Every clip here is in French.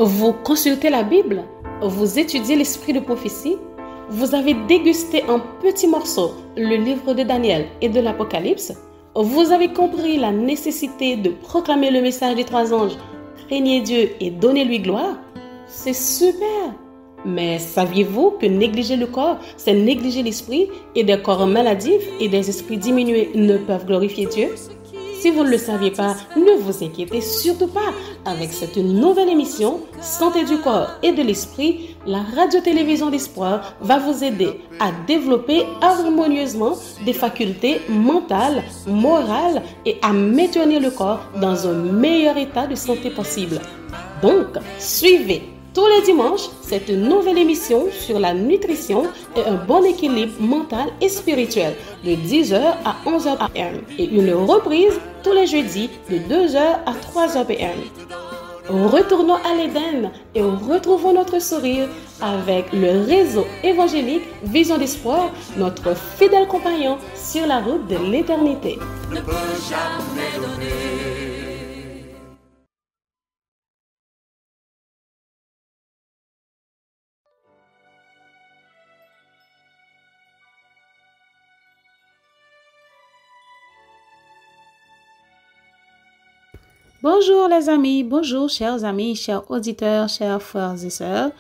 Vous consultez la Bible? Vous étudiez l'esprit de prophétie? Vous avez dégusté en petits morceaux le livre de Daniel et de l'Apocalypse? Vous avez compris la nécessité de proclamer le message des trois anges, craignez Dieu et donnez-lui gloire? C'est super! Mais saviez-vous que négliger le corps, c'est négliger l'esprit, et des corps maladifs et des esprits diminués ne peuvent glorifier Dieu? Si vous ne le saviez pas, ne vous inquiétez surtout pas. Avec cette nouvelle émission, Santé du corps et de l'esprit, la radio-télévision d'espoir va vous aider à développer harmonieusement des facultés mentales, morales et à maintenir le corps dans un meilleur état de santé possible. Donc, suivez tous les dimanches cette nouvelle émission sur la nutrition et un bon équilibre mental et spirituel de 10h à 11h PM et une reprise tous les jeudis de 2h à 3h PM. Retournons à l'Éden et retrouvons notre sourire avec le réseau évangélique Vision d'Espoir, notre fidèle compagnon sur la route de l'éternité. Ne peut jamais donner. Bonjour les amis, bonjour chers amis, chers auditeurs, chers frères et sœurs,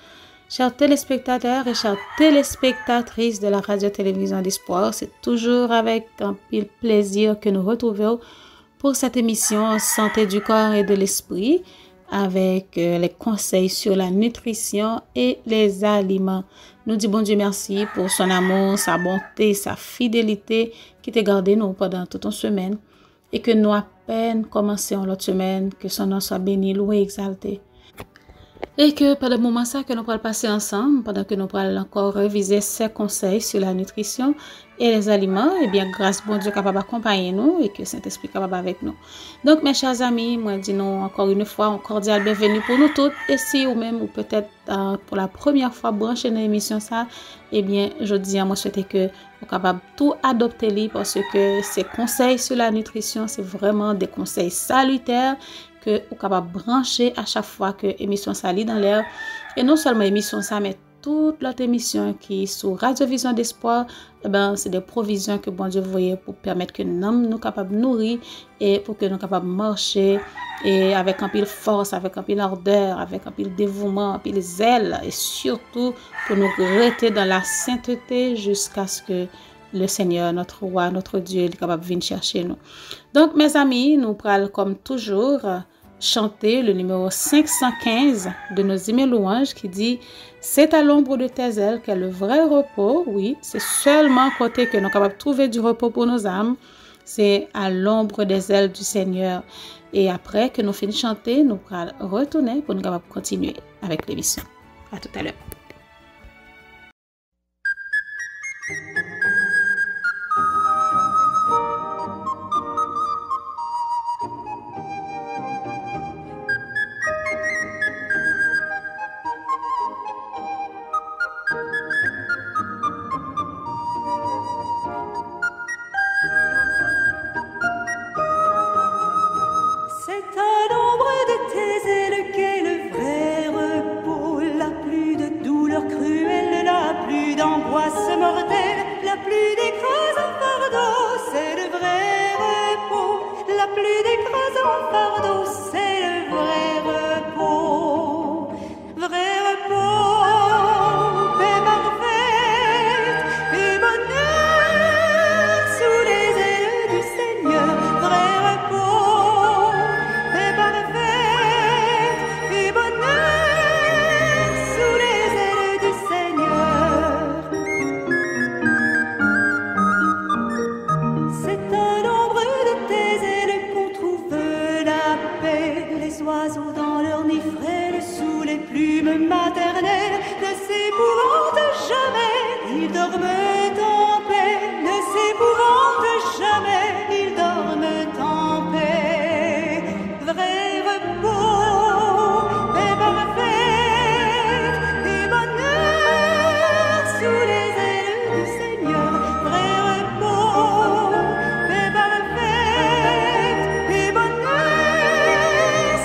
chers téléspectateurs et chères téléspectatrices de la radio-télévision d'Espoir. C'est toujours avec un plaisir que nous retrouvons pour cette émission Santé du corps et de l'esprit avec les conseils sur la nutrition et les aliments. Nous disons bon Dieu merci pour son amour, sa bonté, sa fidélité qui t'a gardé nous pendant toute une semaine et que nous à peine commençons l'autre semaine, que son nom soit béni, loué, exalté. Et que pendant le moment ça que nous pourrons passer ensemble, pendant que nous pourrons encore réviser ces conseils sur la nutrition et les aliments, et bien grâce bon Dieu capable d'accompagner nous et que Saint-Esprit capable avec nous. Donc mes chers amis, moi dis nous encore une fois un cordial bienvenue pour nous toutes, et si ou même ou peut-être pour la première fois brancher dans l'émission ça, et bien je dis à moi souhaiter que vous capable tout adopter li parce que ces conseils sur la nutrition c'est vraiment des conseils salutaires que vous capable brancher à chaque fois que émission ça lit dans l'air, et non seulement émission ça mais toute l'autre émission qui est sur Radio Vision d'Espoir, eh ben, c'est des provisions que bon Dieu voyait pour permettre que nous capables de nourrir et pour que nous capables de marcher et avec un peu de force, avec un peu d'ardeur, avec un peu de dévouement, un peu de zèle et surtout pour nous rester dans la sainteté jusqu'à ce que le Seigneur, notre roi, notre Dieu, est capable de venir chercher nous. Donc mes amis, nous prenons comme toujours chanter le numéro 515 de nos hymnes louanges qui dit « C'est à l'ombre de tes ailes qu'est le vrai repos ». Oui, c'est seulement côté que nous sommes capables de trouver du repos pour nos âmes. C'est à l'ombre des ailes du Seigneur. Et après que nous finissons de chanter, nous allons retourner pour nous capables de continuer avec l'émission. À tout à l'heure.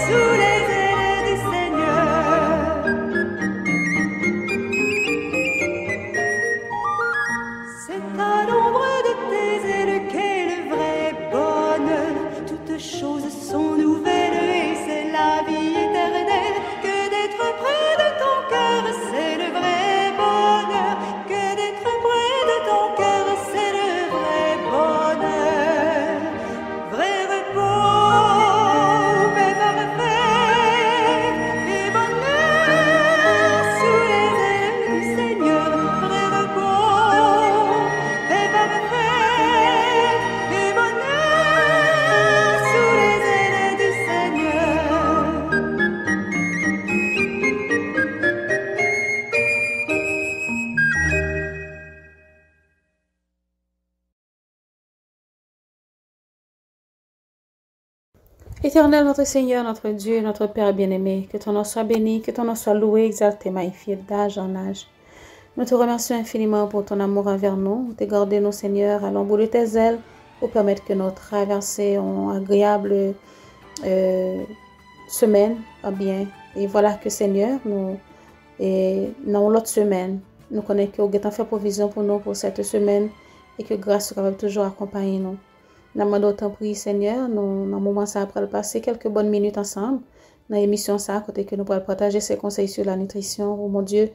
Sous les ailes du Seigneur. Éternel, notre Seigneur, notre Dieu, notre Père bien-aimé, que ton nom soit béni, que ton nom soit loué, exalté, magnifié d'âge en âge. Nous te remercions infiniment pour ton amour envers nous. T'es gardé, nos Seigneurs, à l'ombre de tes ailes pour permettre que nos traversées ont agréable semaine en bien. Et voilà que Seigneur, nous, et dans l'autre semaine, nous connaissons que vous avez fait provision pour nous pour cette semaine et que grâce soit capable toujours accompagner nous. Nous demandons autant prier Seigneur, nous, dans le moment ça après le passer quelques bonnes minutes ensemble dans l'émission ça, côté que nous pourrons partager ces conseils sur la nutrition, oh mon Dieu,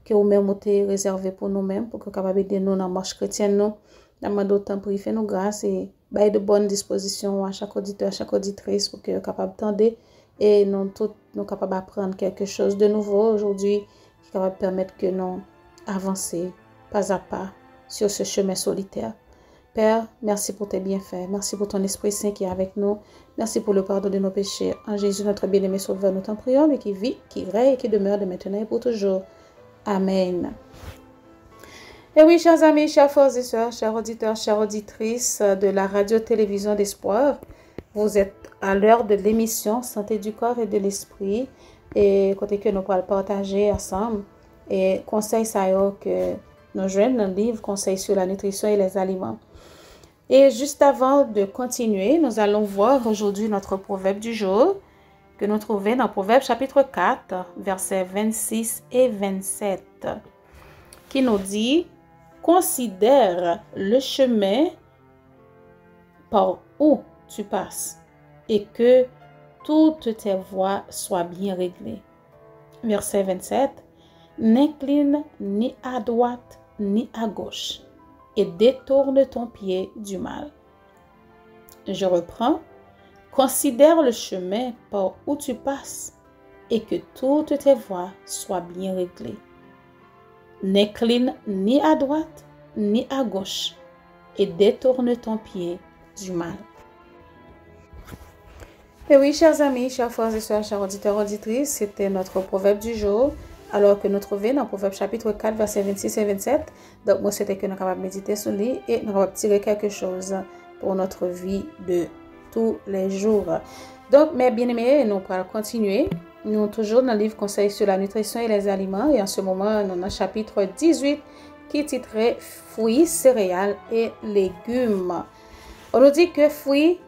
que vous-même vous avez réservé pour nous-mêmes, pour que nous capable d'aider nous dans la marche chrétienne. Nous demandons autant prier, fais-nous grâce et bailler de bonnes dispositions à chaque auditeur, à chaque auditrice pour que nous capable d'entendre et nous tous nous capables d'apprendre quelque chose de nouveau aujourd'hui qui est capable de permettre que nous avancer pas à pas sur ce chemin solitaire. Père, merci pour tes bienfaits. Merci pour ton Esprit Saint qui est avec nous. Merci pour le pardon de nos péchés. En Jésus, notre bien-aimé Sauveur, nous t'en prions, mais qui vit, qui règne et qui demeure de maintenant et pour toujours. Amen. Et oui, chers amis, chers frères et sœurs, chers auditeurs, chères auditrices de la radio-télévision d'Espoir, vous êtes à l'heure de l'émission Santé du corps et de l'esprit. Et côté que nous pourrons partager ensemble. Et conseils ça que nous joignent dans le livre Conseils sur la nutrition et les aliments. Et juste avant de continuer, nous allons voir aujourd'hui notre proverbe du jour que nous trouvons dans Proverbe chapitre 4, versets 26 et 27, qui nous dit « Considère le chemin par où tu passes et que toutes tes voies soient bien réglées. » Verset 27, « N'incline ni à droite ni à gauche et détourne ton pied du mal. » Je reprends. « Considère le chemin par où tu passes et que toutes tes voies soient bien réglées. N'incline ni à droite ni à gauche et détourne ton pied du mal. » Et oui, chers amis, chers frères et sœurs, chers auditeurs, auditrices, c'était notre proverbe du jour. Alors que nous trouvons dans Proverbe chapitre 4, versets 26 et 27. Donc, moi, c'était que nous sommes capables de méditer sur lui et nous sommes capables de tirer quelque chose pour notre vie de tous les jours. Donc, mes bien-aimés, nous allons continuer. Nous sommes toujours dans le livre Conseils sur la nutrition et les aliments. Et en ce moment, nous sommes dans le chapitre 18 qui est titré Fruits, céréales et légumes. On nous dit que fruits,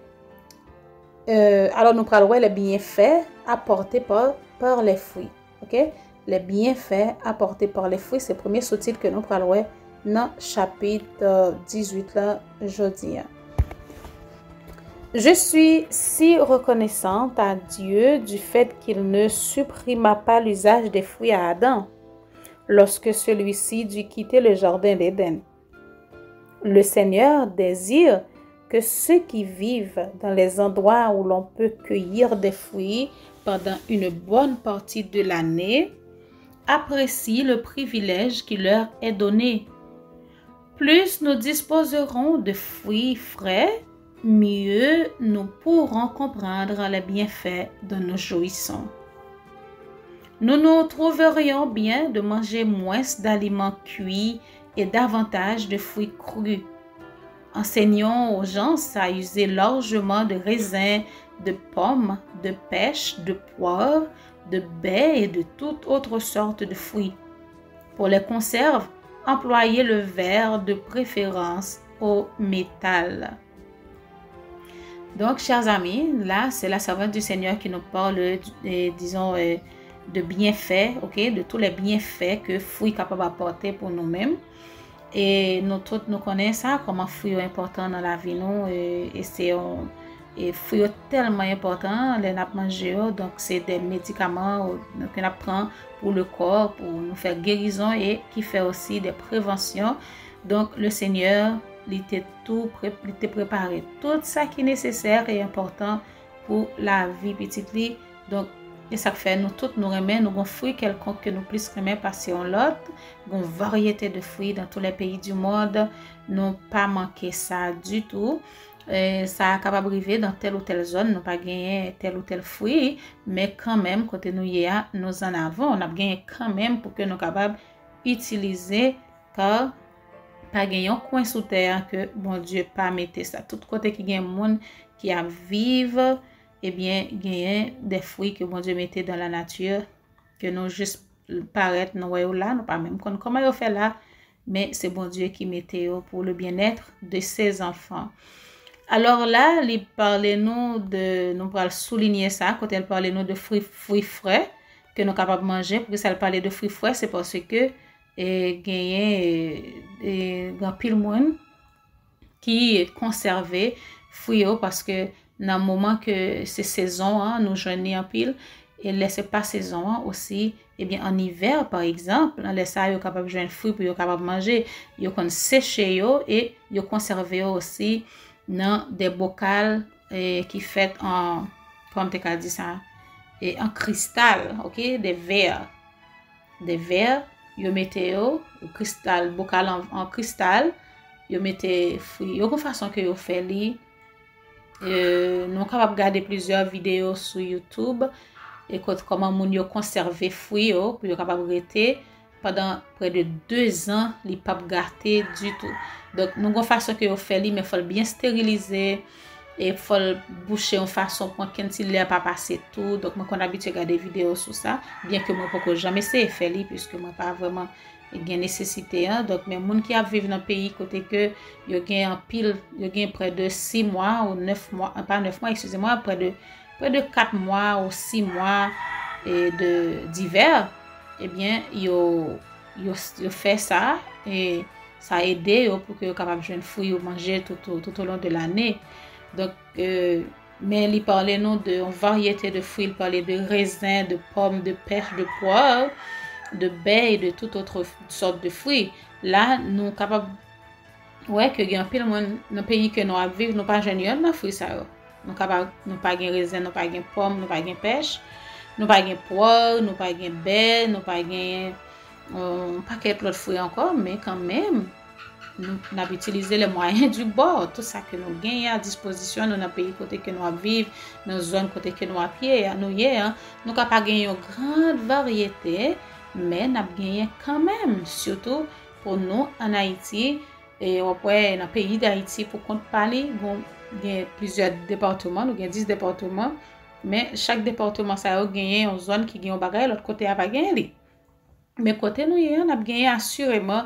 alors nous allons voir les bienfaits apportés par les fruits. Ok? Les bienfaits apportés par les fruits, c'est le premier sous-titre que nous parlons dans le chapitre 18 là, jeudi. Je suis si reconnaissante à Dieu du fait qu'il ne supprima pas l'usage des fruits à Adam lorsque celui-ci dut quitter le jardin d'Éden. Le Seigneur désire que ceux qui vivent dans les endroits où l'on peut cueillir des fruits pendant une bonne partie de l'année apprécient le privilège qui leur est donné. Plus nous disposerons de fruits frais, mieux nous pourrons comprendre les bienfaits dont nous jouissons. Nous nous trouverions bien de manger moins d'aliments cuits et davantage de fruits crus. Enseignons aux gens à user largement de raisins, de pommes, de pêches, de poires, de baies et de toute autre sorte de fruits. Pour les conserves, employez le verre de préférence au métal. Donc, chers amis, là, c'est la servante du Seigneur qui nous parle, de bienfaits, ok, de tous les bienfaits que fruits capables d'apporter pour nous-mêmes. Et nous tous nous connaissons ça, comment fruits sont importants dans la vie, nous, et c'est et fruits tellement important les n'a manger, donc c'est des médicaments que nous prend pour le corps pour nous faire guérison et qui fait aussi des préventions. Donc le Seigneur il était préparé tout ça qui est nécessaire et important pour la vie petite li. Donc et ça fait nous tous nous remet nous avons fruits quelconque que nous plus remet passer en l'autre, une variété de fruits dans tous les pays du monde, non pas manquer ça du tout. Ça a capable arriver dans telle ou telle zone, nous pas gagner tel ou tel fruit, mais quand même côté nous y a nous en avons, on a gagné quand même pour que nous capable utiliser car pas gagner un coin sous terre que bon Dieu pas mettre ça tout côté qui gagne monde qui a vivre eh bien, gagner des fruits que bon Dieu mettait dans la nature, que nous juste paraître, nous voyons là, nous pas même comment il fait là, mais c'est bon Dieu qui mettait pour le bien-être de ses enfants. Alors là, il parlait nous pourrons souligner ça, quand elle parlait nous de fruits frais, que nous sommes capables de manger, pour que ça parlait de fruits frais, c'est parce que gagner grand pile monde qui conservé fruits parce que dans le moment que c'est saison, hein, nous joignons en pile et laissez pas saison hein, aussi, eh bien en hiver par exemple, on laisse ça yo capable joindre fruits pour yo capable manger, yo kon sécher yo et yo conserver yo aussi dans des bocals qui fait en comme tu as dit ça et en cristal, OK, des verres yo mettez yo au cristal, bocal en cristal, yo mettez fruits yo de façon que yo fait li nous capable regarder plusieurs vidéos sur YouTube et comment moun yo conserver fruits yo pour yo capable rester pendant près de 2 ans, li pas gâté du tout. Donc nous gon façon que yo fait li mais faut bien stériliser et faut boucher en façon pour qu'un petit l'air pas passer tout. Donc moi qu'on habitué regarder vidéos sur ça, bien que moi pas jamais essayé faire li puisque moi pas vraiment gen nécessité hein. Donc mais moun qui a vivre dans pays côté que yo gen en pile, yo gen près de 6 mois ou 9 mois, pas 9 mois, excusez-moi, près de 4 mois ou 6 mois d'hiver, eh bien yo fait ça et ça a aidé pour que yo capable joindre fruits ou manger tout au long de l'année. Donc mais il parlait nous de variété de fruits, il parlait de raisins, de pommes, de pêches, de poires, de baies et de toute autre sorte de fruits. Là nous capable que gen pile monde dans pays que nous vivre nous pas joindre dans fruits ça. Nous capable nous pas gen raisin, nous pas gen pomme, nous pas gen pêche, nous pas gen poire, nous pas gen baies, nous pas gen paquet d'autres fruits encore, mais quand même nous avons utilisé les moyens du bord, tout ça que nous gagnons à disposition dans le pays côté que nous vivons, dans la zone côté que nous à pied, nous pas gagner une grande variété, mais nous avons gagné quand même, surtout pour nous en Haïti et après dans le pays d'Haïti pour compte parler, il y a plusieurs départements, nous avons 10 départements, mais chaque département ça a gagné une zone qui gagne un bagage, l'autre côté a pas gagné. Mais côté nous on a gagné assurément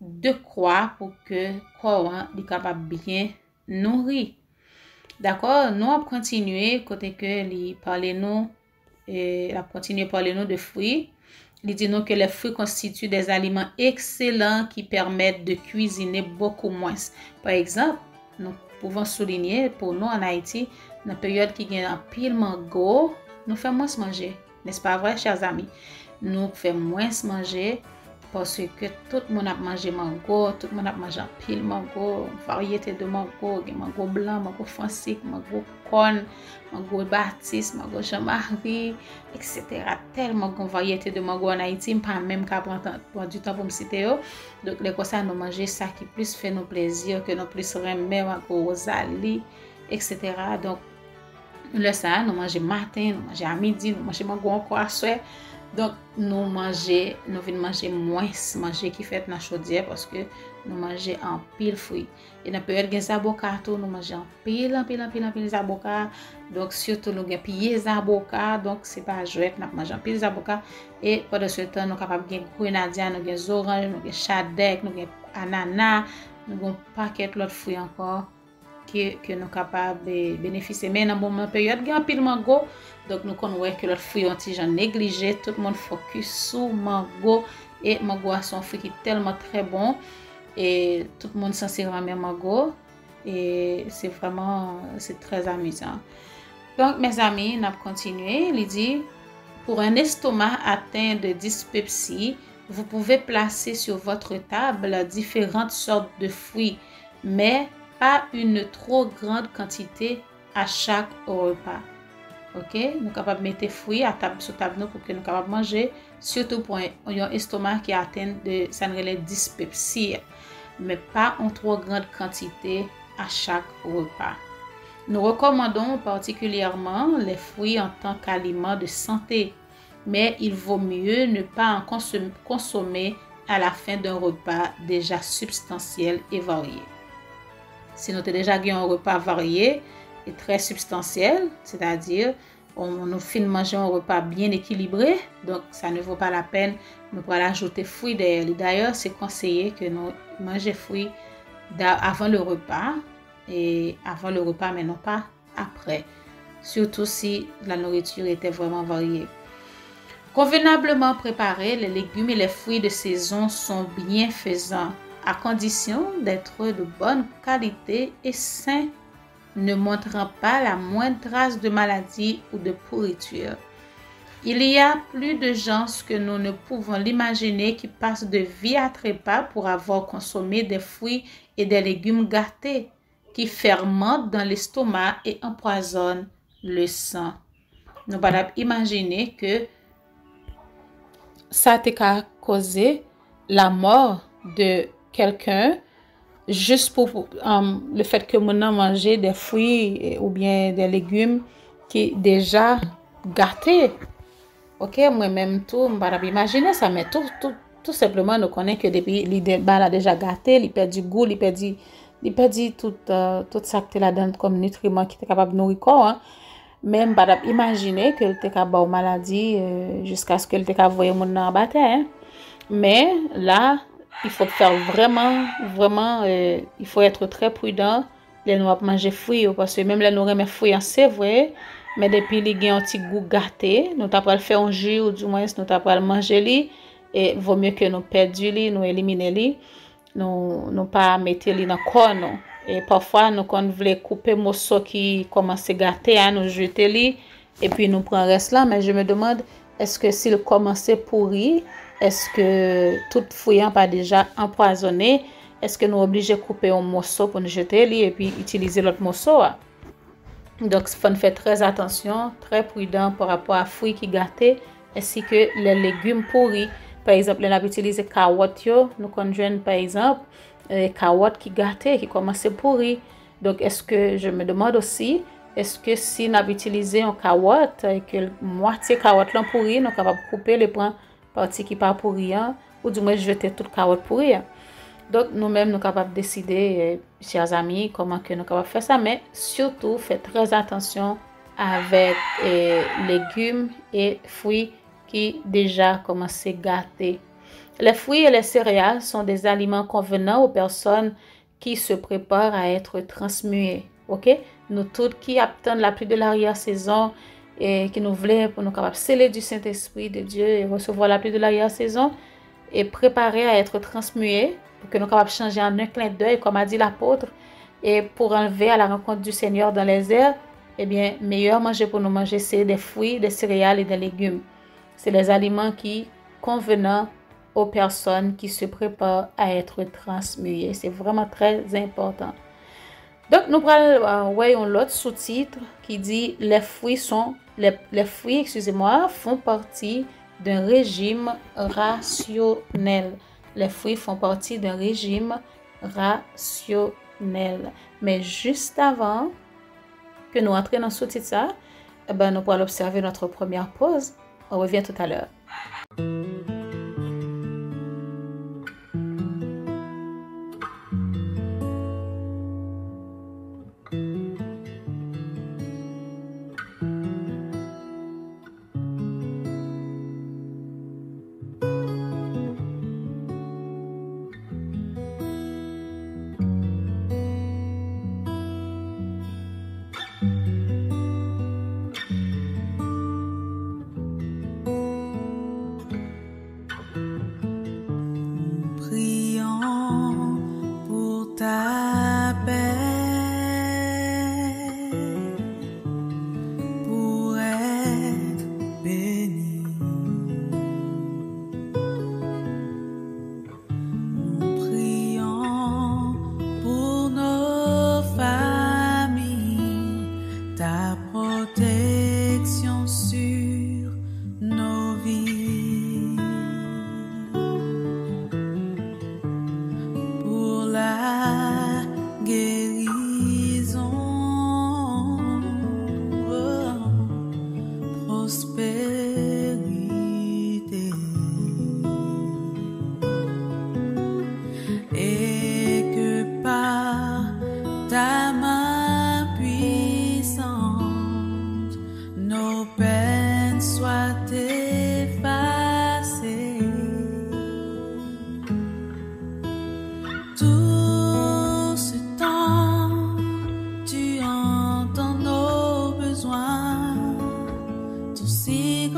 de quoi pour que corps est capable bien nourrir. D'accord, nous on continuer côté que li parler nous et a continuer parler nous de fruits. Il dit nous que les fruits constituent des aliments excellents qui permettent de cuisiner beaucoup moins. Par exemple, nous pouvons souligner pour nous en Haïti, dans la période qui gagne un pile mango, nous faisons moins manger. N'est-ce pas vrai, chers amis? Nous faisons moins manger parce que tout le monde a mangé mango, tout le monde a mangé un pile mango, variété de mango, mango blanc, mango français, mango corn, mango baptiste, mango Jean-Marie, etc. Tellement de variété de mango en Haïti, pas même qu'à prendre du temps pour me citer. Donc les cosas nous manger ça qui plus fait nos plaisirs, que nous plus remet mango Rosalie, etc. Donc le ça nous manger matin, nous manger à midi, nous manger mango encore à soir. Donc nous venons manger moins manger qui fait dans chaudière parce que nous mangeons en pile fruits. Et dans période des avocats nous mangeons en pile avocats. Donc surtout nous gain piller avocats, donc c'est pas jouet nous mangeons en pile avocats et pendant ce temps nous capable gain grenadien, nous gain orange, nous gain chadec, nous gain ananas, nous gain paquet l'autre fruits encore que nous capables de bénéficier. Mais dans une période il y a un pile mango, donc nous connaissons que l'autre fruit ont été négligé, tout le monde focus sur mango et mango sont un fruit qui est tellement très bon et tout le monde sincèrement aime mango et c'est très amusant. Donc mes amis, nous continuons. Il dit pour un estomac atteint de dyspepsie, vous pouvez placer sur votre table différentes sortes de fruits, mais pas une trop grande quantité à chaque repas. OK, nous capable mettre fruits à table sur table pour que nous capable manger, surtout pour un estomac qui atteint de ça ne dyspepsie, mais pas en trop grande quantité à chaque repas. Nous recommandons particulièrement les fruits en tant qu'aliment de santé, mais il vaut mieux ne pas en consommer à la fin d'un repas déjà substantiel et varié. Si nous avons déjà un repas varié, est très substantiel, c'est-à-dire nous finissons manger un repas bien équilibré, donc ça ne vaut pas la peine de ajouter fruits derrière. D'ailleurs, c'est conseillé que nous mangions fruits avant le repas, mais non pas après, surtout si la nourriture était vraiment variée. Convenablement préparés, les légumes et les fruits de saison sont bienfaisants, à condition d'être de bonne qualité et sains, ne montrant pas la moindre trace de maladie ou de pourriture. Il y a plus de gens que nous ne pouvons l'imaginer qui passent de vie à trépas pour avoir consommé des fruits et des légumes gâtés, qui fermentent dans l'estomac et empoisonnent le sang. Nous pouvons imaginer que ça a causé la mort de quelqu'un juste pour le fait que mon manger des fruits ou bien des légumes qui déjà gâtés. Ok, moi-même tout, je ne peux pas imaginer ça, mais tout simplement, nous connaissons que depuis l'idée a déjà gâté, il perd du goût, il perd tout ça qui est là-dedans comme nutriment qui est capable de nourrir corps. Hein. Même je ne peux pas imaginer que tu es capable de maladie jusqu'à ce que tu es capable de voir mon en bataille. Hein. Mais là, il faut faire vraiment, il faut être très prudent. Les nous manger fruits parce que même les nous remet fruits, c'est vrai. Mais depuis les ont un petit goût gâté, nous t'apprend faire un jus ou du moins nous t'apprend manger li et vaut mieux que nous perdions li, nous éliminer li, nous pas mettre li dans corps non. Et parfois nous quand voulons couper morceau qui commence à gâter, hein, nous jeter li et puis nous prend reste là, mais je me demande est-ce que s'il commence à pourrir, est-ce que tout fruit pas déjà empoisonné, est-ce que nous obligés de couper un morceau pour nous jeter li et puis utiliser l'autre morceau? Hein? Donc, il faut faire très attention, très prudent par rapport à fruits qui gâtés ainsi que les légumes pourris. Par exemple, on a utilisé carottes, nous conjoignons par exemple carottes qui gâtées, qui commencent à pourrir. Donc, est-ce que je me demande aussi, est-ce que si on a utilisé une carotte et que moitié carotte l'en pourri, nous sommes capables de couper les parties qui pas pourries ou du moins jeter toute carotte pourrie. Donc, nous-mêmes, nous sommes capables de décider, chers amis, comment que nous sommes capables de faire ça. Mais surtout, faites très attention avec légumes et fruits qui déjà commencent à gâter. Les fruits et les céréales sont des aliments convenants aux personnes qui se préparent à être transmuées. Ok? Nous tous qui attendons la pluie de l'arrière-saison et qui nous voulons pour nous capables de sceller du Saint-Esprit de Dieu et recevoir la pluie de l'arrière-saison et préparer à être transmués pour que nous capables de changer en un clin d'œil, comme a dit l'apôtre, et pour enlever à la rencontre du Seigneur dans les airs, eh bien, meilleur manger pour nous manger, c'est des fruits, des céréales et des légumes. C'est les aliments qui convenant aux personnes qui se préparent à être transmuées. C'est vraiment très important. Donc, nous prenons l'autre sous-titre qui dit les fruits font partie d'un régime rationnel. Les fruits font partie d'un régime rationnel. Mais juste avant que nous entrions dans ce sous-titre ça, nous pourrons observer notre première pause. On revient tout à l'heure.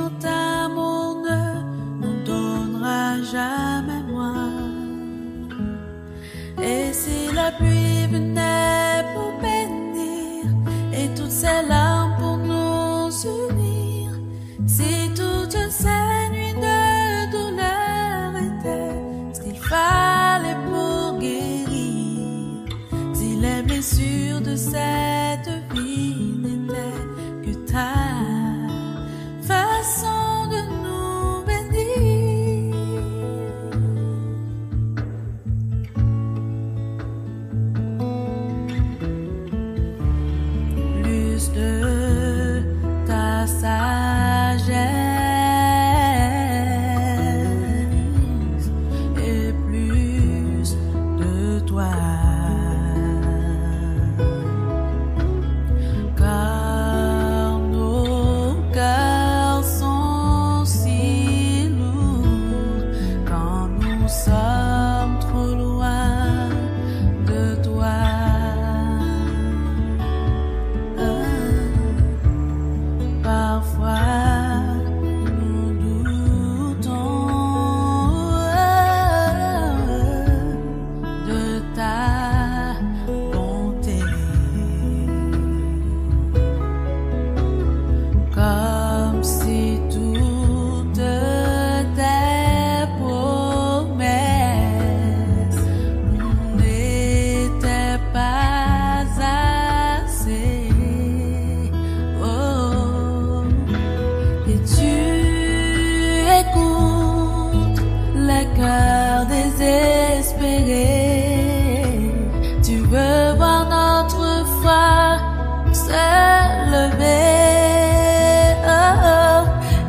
Tant amour ne nous donnera jamais moins. Et si la pluie venait pour bénir et toutes ces larmes pour nous unir, si toute cette nuit de douleur était ce qu'il fallait pour guérir, si les blessures de cette vie n'étaient que ta façon de nous bénir. Plus de ta sagesse et plus de toi. Car nos cœurs sont si lourds quand nous sommes trop loin de toi. Parfois nous doutons de ta bonté, comme si toutes tes promesses n'étaient pas assez. Oh, et tu écoutes les cœurs désespérés. Tu veux voir notre foi se lever. Oh,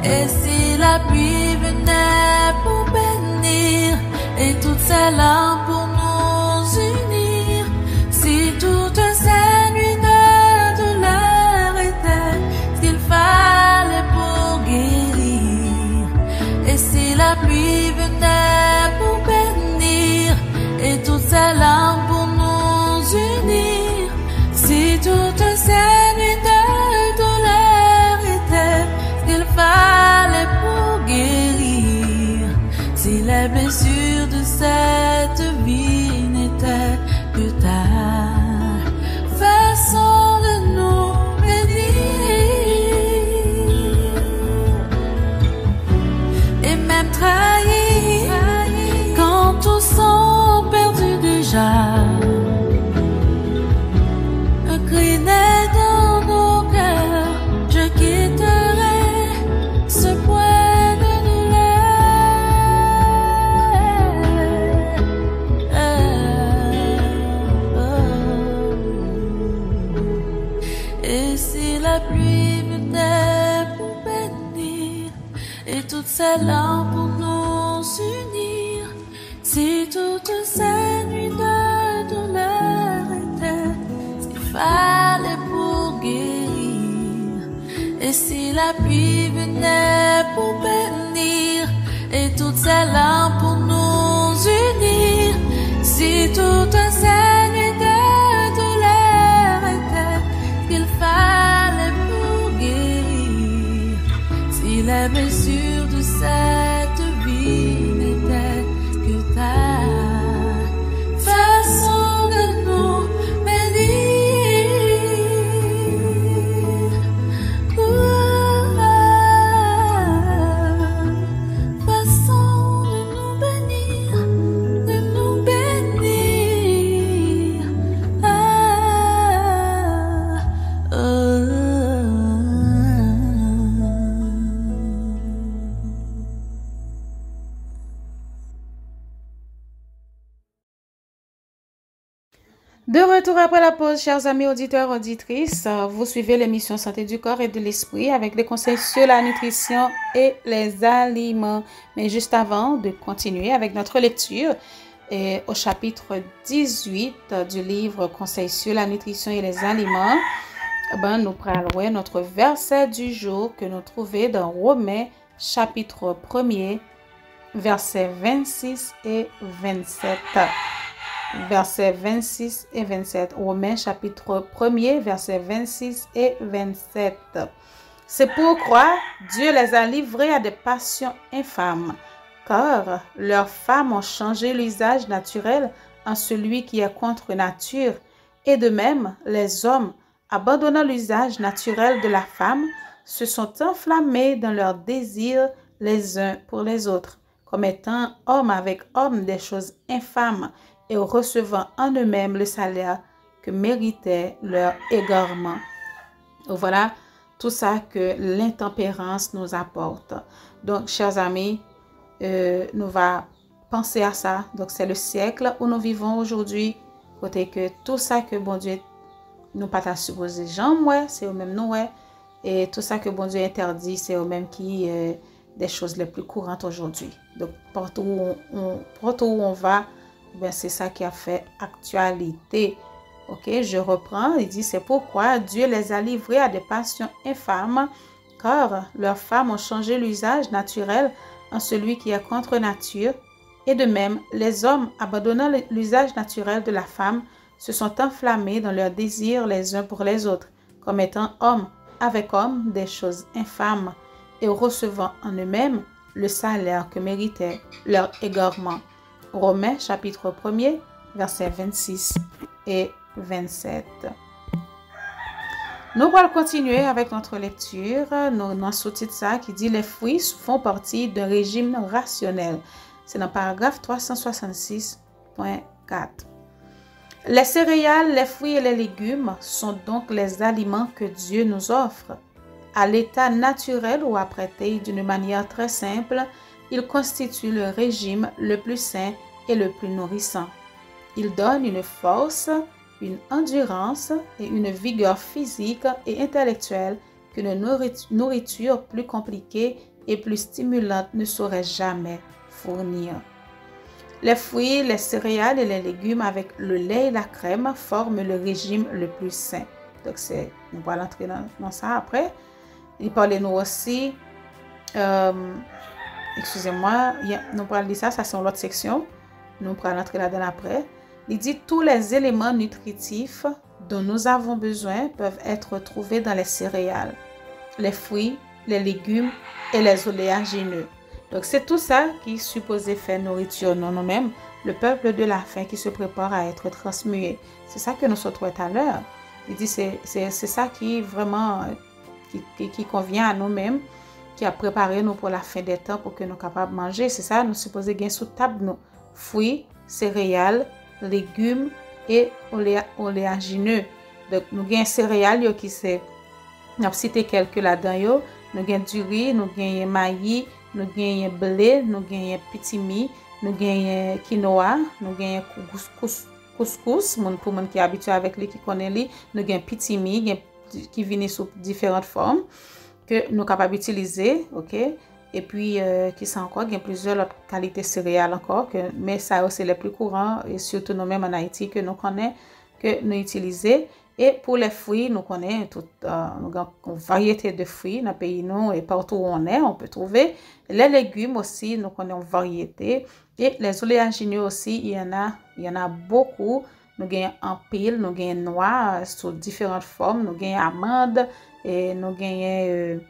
et si la pluie venait pour bénir et toutes ces larmes pour nous unir, si toutes ces nuits de douleur étaient ce qu'il fallait pour guérir, et si la pluie venait pour bénir et toutes ces larmes pour nous unir, si toutes ces nuits de douleur étaient ce qu'il fallait pour guérir, si les blessures de cette vie n'étaient que ta façon de nous bénir. Et même trahis quand tous sont perdus déjà, un cri naît dans nos cœurs, je quitterai ce point de douleur. Et si la pluie venait pour bénir et toutes ces larmes pour nous unir, si toutes ces nuits de douleur étaient ce qu'il fallait pour guérir, et si la pluie venait pour bénir et toutes ces larmes pour nous unir, si toutes ces nuits de douleur étaient ce qu'il fallait pour guérir, si les blessures de cette vie n'étaient que ta façon de nous bénir. Façon de nous bénir, de nous bénir. De retour après la pause, chers amis auditeurs, auditrices, vous suivez l'émission Santé du corps et de l'esprit avec les conseils sur la nutrition et les aliments. Mais juste avant de continuer avec notre lecture, et au chapitre 18 du livre Conseils sur la nutrition et les aliments, nous parlerons notre verset du jour que nous trouvons dans Romains chapitre 1er, versets 26 et 27. Versets 26 et 27. Romains chapitre 1er, versets 26 et 27. C'est pourquoi Dieu les a livrés à des passions infâmes, car leurs femmes ont changé l'usage naturel en celui qui est contre nature, et de même les hommes, abandonnant l'usage naturel de la femme, se sont enflammés dans leurs désirs les uns pour les autres, commettant homme avec homme des choses infâmes et recevant en eux-mêmes le salaire que méritait leur égarement. Voilà tout ça que l'intempérance nous apporte. Donc, chers amis, nous va penser à ça. Donc, c'est le siècle où nous vivons aujourd'hui, côté que tout ça que bon Dieu nous pas supposé gens, ouais, c'est au même nous, ouais. Et tout ça que bon Dieu interdit, c'est au même qui des choses les plus courantes aujourd'hui. Donc, partout où on va, ben, c'est ça qui a fait actualité. Ok, je reprends. Il dit, c'est pourquoi Dieu les a livrés à des passions infâmes, car leurs femmes ont changé l'usage naturel en celui qui est contre nature. Et de même, les hommes, abandonnant l'usage naturel de la femme, se sont enflammés dans leurs désirs les uns pour les autres, commettant homme avec homme des choses infâmes et recevant en eux-mêmes le salaire que méritait leur égarement. Romains chapitre 1er, versets 26 et 27. Nous allons continuer avec notre lecture. Nous avons sous-titre ça qui dit « Les fruits font partie d'un régime rationnel ». C'est dans le paragraphe 366.4. Les céréales, les fruits et les légumes sont donc les aliments que Dieu nous offre. À l'état naturel ou apprêté d'une manière très simple, ils constituent le régime le plus sain et le plus nourrissant. Ils donnent une force, une endurance et une vigueur physique et intellectuelle qu'une nourriture plus compliquée et plus stimulante ne saurait jamais fournir. Les fruits, les céréales et les légumes avec le lait et la crème forment le régime le plus sain. Donc, on va l'entrer dans ça après. Il parlait nous aussi, excusez-moi, nous parlons de ça c'est l'autre section. Nous allons entrer là-dedans après. Il dit tous les éléments nutritifs dont nous avons besoin peuvent être trouvés dans les céréales, les fruits, les légumes et les oléagineux. Donc, c'est tout ça qui est supposé faire nourriture nous-mêmes, le peuple de la faim qui se prépare à être transmué. C'est ça que nous sommes tout à l'heure. Il dit c'est ça qui vraiment qui convient à nous-mêmes, qui a préparé nous pour la fin des temps pour que nous soyons capables de manger. C'est ça, nous supposons gagner sous table nous fruits, céréales, légumes et oléagineux. Donc, nous gagnons céréales qui c'est, nous avons cité quelques là-dedans, nous gagnons du riz, nous gagnons maïs, nous gagnons blé, nous gagnons pitimi, nous gagnons quinoa, nous gagnons couscous, pour les gens qui sont habitués avec lui, qui connaissent lui, nous gagnons pitimi, qui viennent sous différentes formes, que nous sommes capables d'utiliser, ok? Et puis, qui sont encore, il y a plusieurs autres qualités céréales encore, mais ça c'est les plus courants, et surtout nous-mêmes en Haïti, que nous connaissons, que nous utilisons. Et pour les fruits, nous connaissons toute une variété de fruits dans le pays, nous, et partout où on est, on peut trouver. Les légumes aussi, nous connaissons une variété. Et les oléagineux aussi, il y en a beaucoup. Nous avons en pile, nous avons noix sous différentes formes, nous avons amandes, et nous avons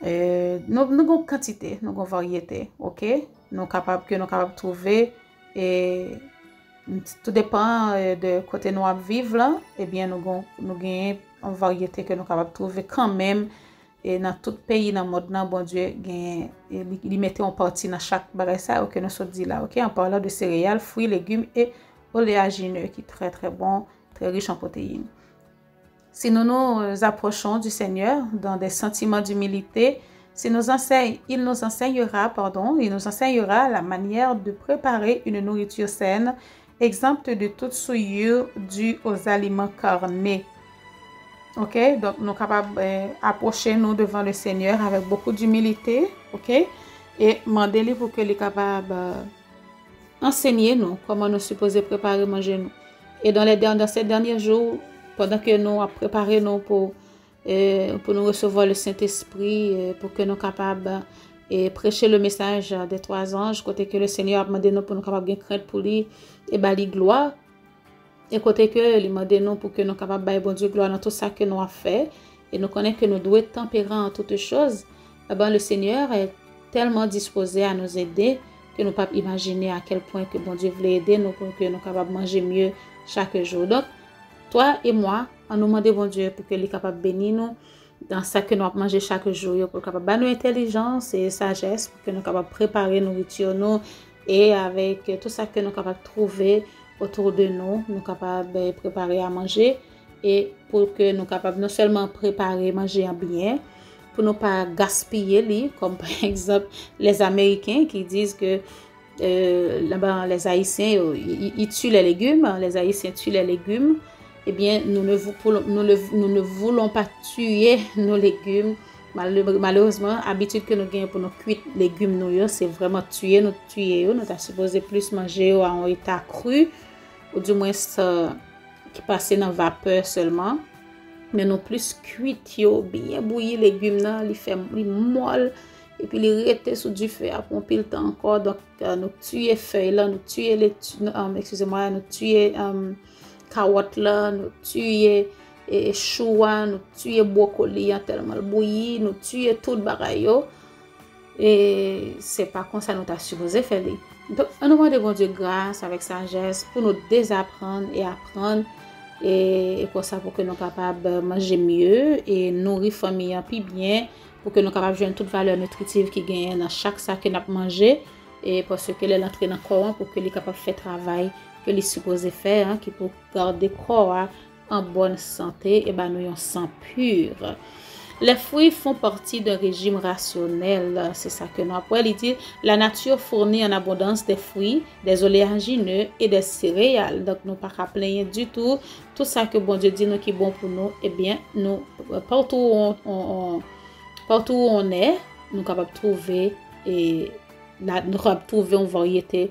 nous avons quantité, nous avons variété, ok? Nous sommes capables de trouver, et tout dépend de côté nous vivre là, eh bien nous avons une variété que nous sommes capables de trouver quand même, et dans tout pays dans le monde, bon Dieu, il mettait en partie dans chaque bagage ça, ok, nous sommes dit là, ok? En parlant de céréales, fruits, légumes et oléagineux, qui est très très bon, très riche en protéines. Si nous nous approchons du Seigneur dans des sentiments d'humilité, il nous enseignera la manière de préparer une nourriture saine, exempte de toute souillure due aux aliments carnés. Ok, donc nous sommes capables d'approcher nous devant le Seigneur avec beaucoup d'humilité, ok, et demander pour que les capables enseigner nous comment nous supposons préparer manger nous. Et dans ces derniers jours, pendant que nous avons préparé nous pour nous recevoir le Saint-Esprit, pour que nous soyons capables de prêcher le message des 3 anges, côté que le Seigneur a demandé nous pour nous capables de craindre pour lui et bali gloire, et côté que il demandé nous pour que nous capables de bon Dieu gloire dans tout ça que nous avons fait, et nous connaissons que nous devons être tempérants en toutes choses, eh ben, le Seigneur est tellement disposé à nous aider que nous ne pouvons pas imaginer à quel point que bon Dieu voulait aider nous pour que nous soyons capables de manger mieux chaque jour. Donc, toi et moi, on nous demande bon Dieu pour qu'il soit capable de bénir nous dans ça que nous avons mangé chaque jour, pour capable de nous intelligence et sagesse, pour que nous capables de préparer nourriture nous et avec tout ça que nous capables de trouver autour de nous, nous capables de préparer à manger et pour que nous capables non seulement préparer manger en bien, pour ne pas gaspiller, comme par exemple les Américains qui disent que là-bas les Haïtiens ils tuent les légumes, les Haïtiens tuent les légumes. Eh bien, nous ne voulons pas tuer nos légumes. Malheureusement, l'habitude que nous avons pour nos cuire légumes, c'est vraiment tuer. Nous sommes supposés plus manger en état cru, ou du moins qui passe dans la vapeur seulement. Mais nous plus cuit, bien bouillir les légumes, ils fait molle, et puis les rester sous du feu, après on pile temps encore. Donc, nous tuer feuilles là, nous tuer les, excusez-moi, nous tuer carottes là, nous tuer choux, nous tuer brocoli tellement bouilli, nous tuer tout le bagaille et c'est pas comme ça nous t'a supposé faire. Donc on nous demande bon Dieu grâce avec sagesse pour nous désapprendre et apprendre et pour ça pour que nous capables de manger mieux et nourrir famille plus bien, pour que nous capables de joindre toute valeur nutritive qui gagne dans chaque sac que nous manger et parce que l'entrée dans le corps pour que les capable faire travail que les supposés faire qui pour garder corps en bonne santé et ben nous en sang pur. Les fruits font partie d'un régime rationnel, c'est ça que nous après il dit la nature fournit en abondance des fruits, des oléagineux et des céréales. Donc nous pas plaindre du tout ça que bon Dieu dit nous qui est bon pour nous, et bien nous partout où on est, nous capable trouver et nous capable trouver une variété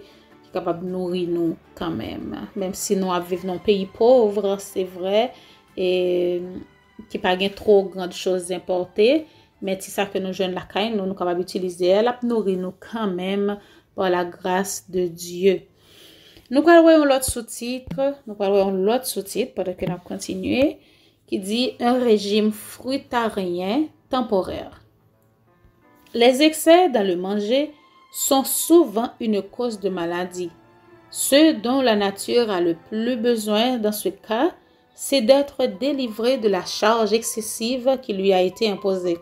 capable de nourrir nous quand même si nous vivons dans un pays pauvre, c'est vrai, et qui pas gain trop grande choses importées, mais c'est ça que nous jeunes la caille nous capable d'utiliser elle pour nourrir nous quand même par la grâce de Dieu. Nous parlons l'autre sous-titre, pendant que nous continuons, qui dit un régime fruitarien temporaire. Les excès dans le manger sont souvent une cause de maladie. Ce dont la nature a le plus besoin dans ce cas, c'est d'être délivré de la charge excessive qui lui a été imposée.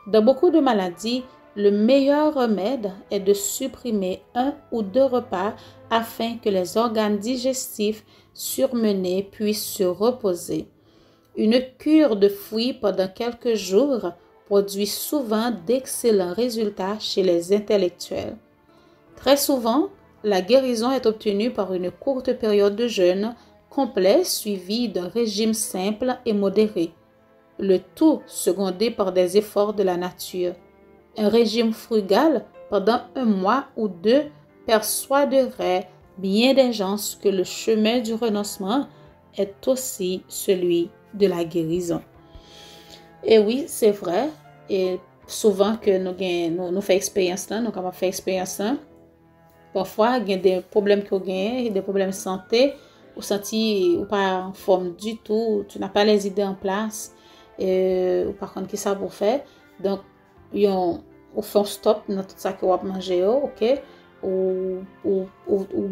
Dans beaucoup de maladies, le meilleur remède est de supprimer 1 ou 2 repas afin que les organes digestifs surmenés puissent se reposer. Une cure de fruits pendant quelques jours produit souvent d'excellents résultats chez les intellectuels. Très souvent, la guérison est obtenue par une courte période de jeûne complet suivi d'un régime simple et modéré, le tout secondé par des efforts de la nature. Un régime frugal pendant 1 mois ou 2 persuaderait bien des gens que le chemin du renoncement est aussi celui de la guérison. Et oui, c'est vrai, et souvent que nous faisons expérience là, nous avons fait expérience là. Parfois, il y a des problèmes qu'on gagne, des problèmes de santé, ou senti ou pas en forme du tout, tu n'as pas les idées en place, ou par contre, qu'est-ce que ça pour faire? Donc, on fait un stop dans tout ça que on va manger, ok? Ou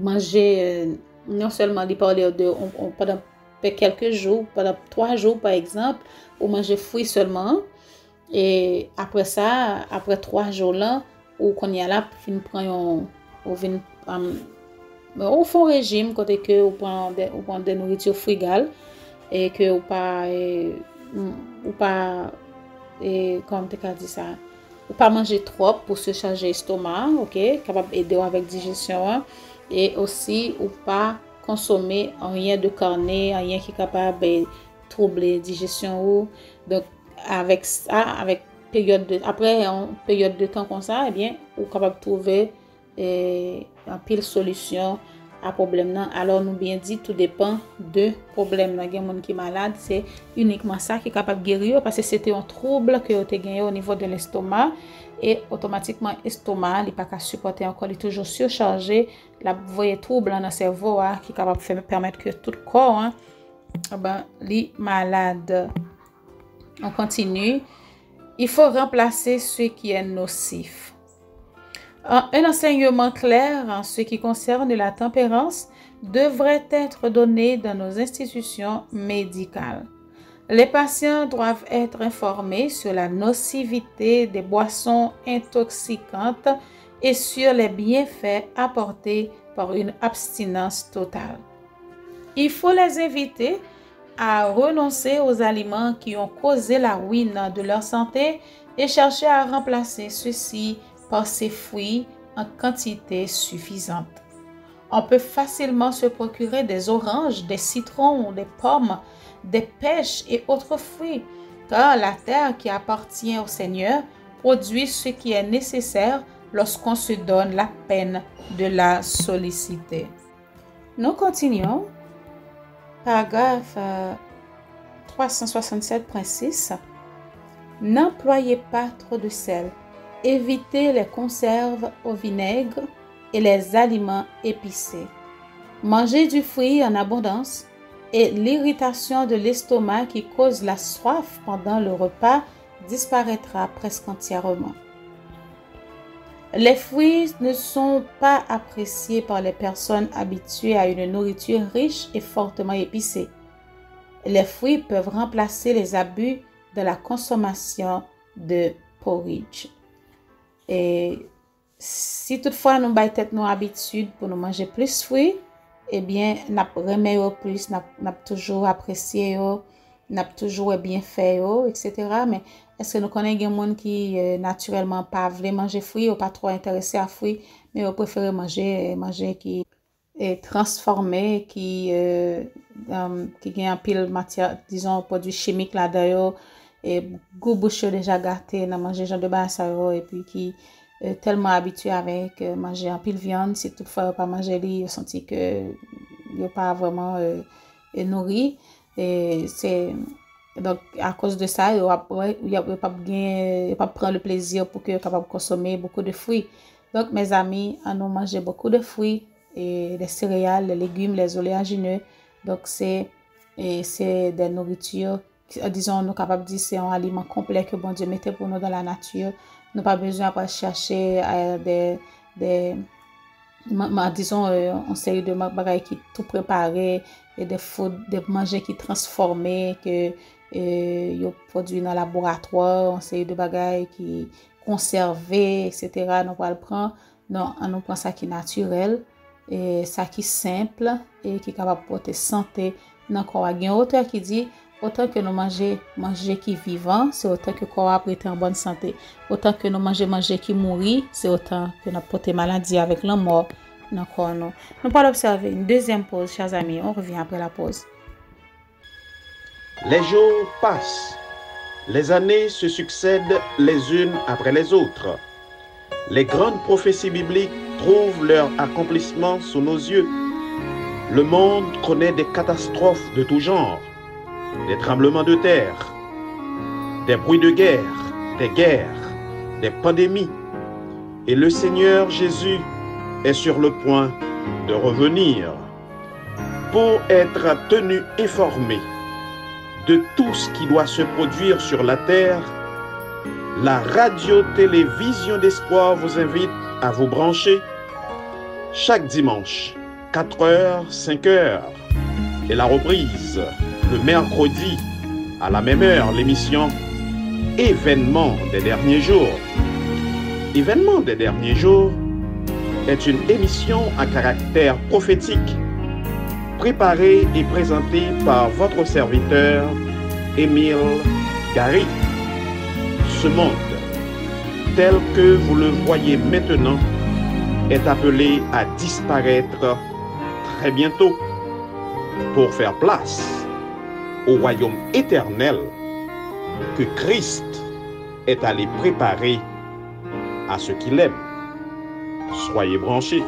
manger, non seulement de parler de, pendant quelques jours, pendant 3 jours par exemple, ou manger fruits seulement, et après ça, après 3 jours là, ou qu'on y a là, on prend on fait un régime côté que on prend des nourritures frugales et que ou pas comme tu as dit ça, ou pas manger trop pour se charger l'estomac, ok, capable aider avec digestion, et aussi ou pas consommer rien de carné, rien qui est capable de troubler digestion. Donc avec ça, après une période de temps comme ça, eh bien, ou capable de trouver un pile solution à problème là. Alors nous bien dit, tout dépend de problème là. Il y a monde qui est malade, c'est uniquement ça qui est capable de guérir parce que c'était un trouble que tu as gagné au niveau de l'estomac et automatiquement l'estomac il pas capable supporter encore, il est toujours surchargé, la voie trouble dans le cerveau qui est capable de permettre que tout le corps li malade. On continue. Il faut remplacer ce qui est nocif. Un enseignement clair en ce qui concerne la tempérance devrait être donné dans nos institutions médicales. Les patients doivent être informés sur la nocivité des boissons intoxicantes et sur les bienfaits apportés par une abstinence totale. Il faut les inviter à renoncer aux aliments qui ont causé la ruine de leur santé et chercher à remplacer ceux-ci par ces fruits en quantité suffisante. On peut facilement se procurer des oranges, des citrons, des pommes, des pêches et autres fruits, car la terre qui appartient au Seigneur produit ce qui est nécessaire lorsqu'on se donne la peine de la solliciter. Nous continuons. Paragraphe 367.6. N'employez pas trop de sel. Évitez les conserves au vinaigre et les aliments épicés. Mangez du fruit en abondance et l'irritation de l'estomac qui cause la soif pendant le repas disparaîtra presque entièrement. Les fruits ne sont pas appréciés par les personnes habituées à une nourriture riche et fortement épicée. Les fruits peuvent remplacer les abus de la consommation de porridge. Et si toutefois nous baillons tête nos habitudes pour nous manger plus fruits, eh bien, nous remet plus, nous toujours apprécié, nous toujours bien fait, etc. Mais est-ce que nous connaissons des gens qui naturellement pas veulent manger fruits ou pas trop intéressés à fruits, mais ils préfèrent manger qui est transformé, qui a un pile matière, disons, produits chimiques là-dedans, et goût bouche déjà gâté, dans manger genre de base et puis qui tellement habitué avec manger un pile viande, si toutefois pas manger lui, ils senti que il pas vraiment nourri, et c'est donc à cause de ça il pas prendre le plaisir pour que capable consommer beaucoup de fruits. Donc mes amis, on nous manger beaucoup de fruits et des céréales, les légumes, les oléagineux. Donc c'est des nourritures, disons, nous capables de dire c'est un aliment complet que bon Dieu mettait pour nous dans la nature. Nous pas besoin de chercher disons une série de bagages qui tout préparé et des manger qui transformés que yo produit dans le laboratoire, une série de bagages qui conservés, etc. nous pas le prendre, non, on nous prend ça qui est naturel et ça qui est simple et qui est capable de porter santé dans le corps. Il y a un auteur qui dit autant que nous manger qui vivant, c'est autant que le corps a été en bonne santé. Autant que nous manger qui mourit, c'est autant que nous porter maladie avec la mort dans le corps. Nous allons observer une deuxième pause, chers amis. On revient après la pause. Les jours passent. Les années se succèdent les unes après les autres. Les grandes prophéties bibliques trouvent leur accomplissement sous nos yeux. Le monde connaît des catastrophes de tout genre. Des tremblements de terre, des bruits de guerre, des pandémies. Et le Seigneur Jésus est sur le point de revenir pour être tenu informé de tout ce qui doit se produire sur la terre. La radio-télévision d'espoir vous invite à vous brancher chaque dimanche, 4h, 5h, et la reprise le mercredi à la même heure, l'émission Événements des derniers jours. Événements des derniers jours est une émission à caractère prophétique, préparée et présentée par votre serviteur Émile Gary. Ce monde, tel que vous le voyez maintenant, est appelé à disparaître très bientôt pour faire place au royaume éternel que Christ est allé préparer à ceux qui l'aiment. Soyez branchés.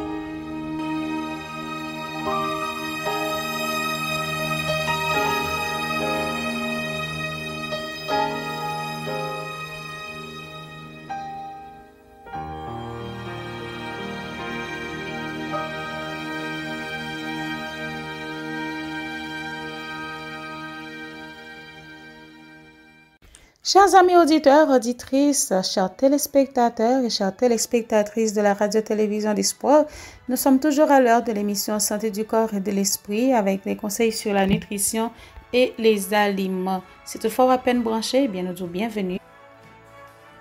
Chers amis auditeurs, auditrices, chers téléspectateurs et chères téléspectatrices de la radio-télévision d'Espoir, nous sommes toujours à l'heure de l'émission Santé du corps et de l'esprit avec des conseils sur la nutrition et les aliments. Si toutefois à peine branché, bien nous disons bienvenue.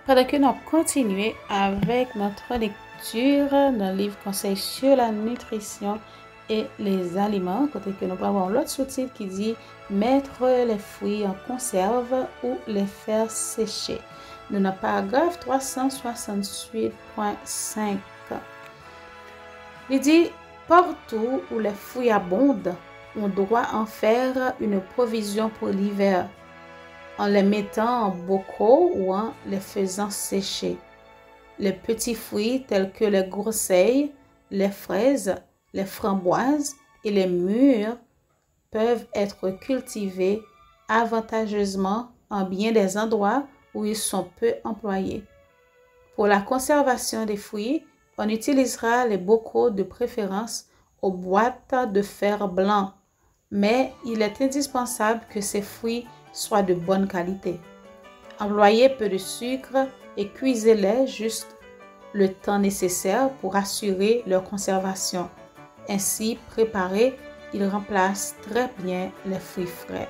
Pendant que nous continuons avec notre lecture d'un livre conseil sur la nutrition et les aliments, côté que nous avons l'autre sous-titre qui dit mettre les fruits en conserve ou les faire sécher. Nous avons le paragraphe 368.5. Il dit partout où les fruits abondent, on doit en faire une provision pour l'hiver, en les mettant en bocaux ou en les faisant sécher. Les petits fruits tels que les groseilles, les fraises, les framboises et les mûres peuvent être cultivés avantageusement en bien des endroits où ils sont peu employés. Pour la conservation des fruits, on utilisera les bocaux de préférence aux boîtes de fer blanc, mais il est indispensable que ces fruits soient de bonne qualité. Employez peu de sucre et cuisez-les juste le temps nécessaire pour assurer leur conservation. Ainsi préparés, ils remplacent très bien les fruits frais.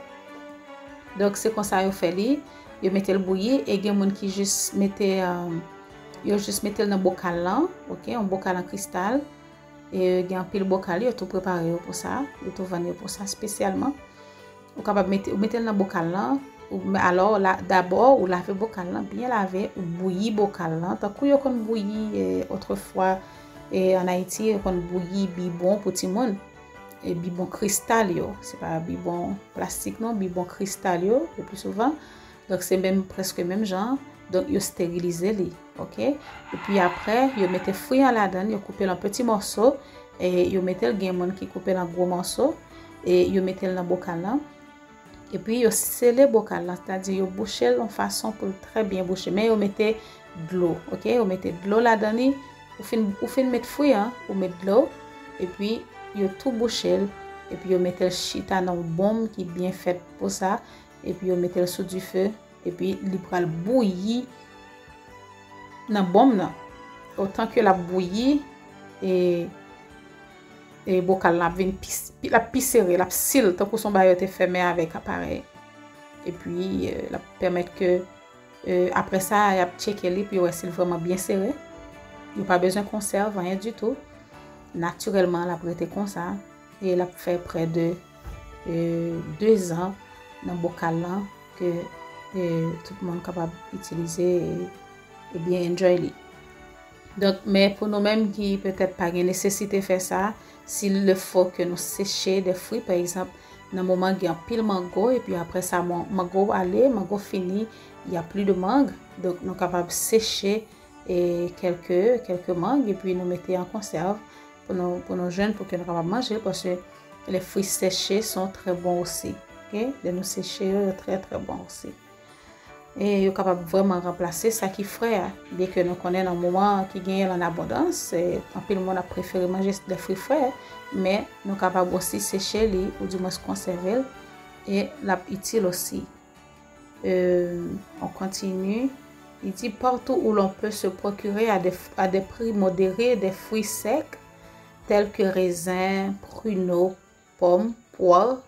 Donc c'est comme ça vous fait li, vous mettez le bouilli et il y a des gens qui juste mettez dans bocal là, OK, un bocal en cristal et il y a un pile bocal, vous tout préparé pour ça, vous tout vendre pour ça spécialement. Vous capable mettre dans bocal là. Alors là d'abord vous lavez bocal là bien lavé, ou bouilli bocal là tant que vous kon bouilli autrefois et en Haïti on bouilli bibon pour tout le monde et bibon cristal yo, c'est pas bibon plastique non, bibon cristal yo le plus souvent, donc c'est même presque même genre, donc yo stériliser li, OK, et puis après yo mettez fruits en là-dedans, yo coupez en petits morceaux et yo mettez le gain qui couper en gros morceaux et yo mettez dans bocal là. Et puis, vous scellez le bocal, c'est-à-dire vous bouchez en façon pour très bien boucher. Mais vous mettez de l'eau, ok? Vous mettez de l'eau là-dedans, vous finissez mettre fruits, vous mettez de l'eau, et puis vous tout bouchez, et puis vous mettez le chita dans une bombe qui est bien faite pour ça, et puis vous mettez le sous du feu, et puis il prend le bouilli dans la bombe, autant que la bouillie, et bocal la vient la pisser la sil tant que son bail était fermé avec appareil et puis la permettre que après ça y a checker li puis ouais c'est vraiment bien serré, il pas besoin de conserve rien du tout, naturellement la prêter comme ça et la fait près de 2 ans dans bocal là que tout le monde capable utiliser et bien enjoy li. Donc mais pour nous mêmes qui peut-être pas de nécessité faire ça, s'il le faut que nous sécher des fruits par exemple dans le moment il y a un pile mango et puis après ça mango fini, il y a plus de mangue, donc nous capable sécher et quelques mangues et puis nous mettez en conserve pour nos jeunes pour que nous capable manger parce que les fruits séchés sont très bons aussi, OK, de nous sécher très très bons aussi. Et vous capable vraiment remplacer ça qui frais dès que nous connaissons un moment qui gagne en abondance, en plus le monde a préféré manger des fruits frais, mais nous capable aussi sécher les ou du moins conserver et la utile aussi. On continue, il dit partout où l'on peut se procurer à des prix modérés des fruits secs tels que raisins, pruneaux, pommes, poires,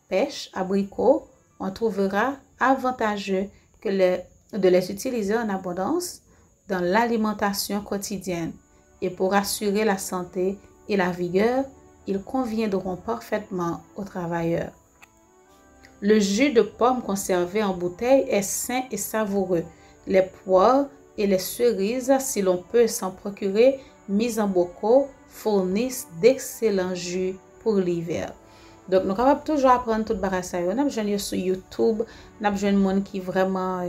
pêches, abricots, on trouvera avantageux de les utiliser en abondance dans l'alimentation quotidienne et pour assurer la santé et la vigueur, ils conviendront parfaitement aux travailleurs. Le jus de pomme conservé en bouteille est sain et savoureux. Les poires et les cerises, si l'on peut s'en procurer, mises en bocaux, fournissent d'excellents jus pour l'hiver. Donc nous capable toujours apprendre tout barra ça yo, n'a besoin sur YouTube, n'a besoin de monde qui vraiment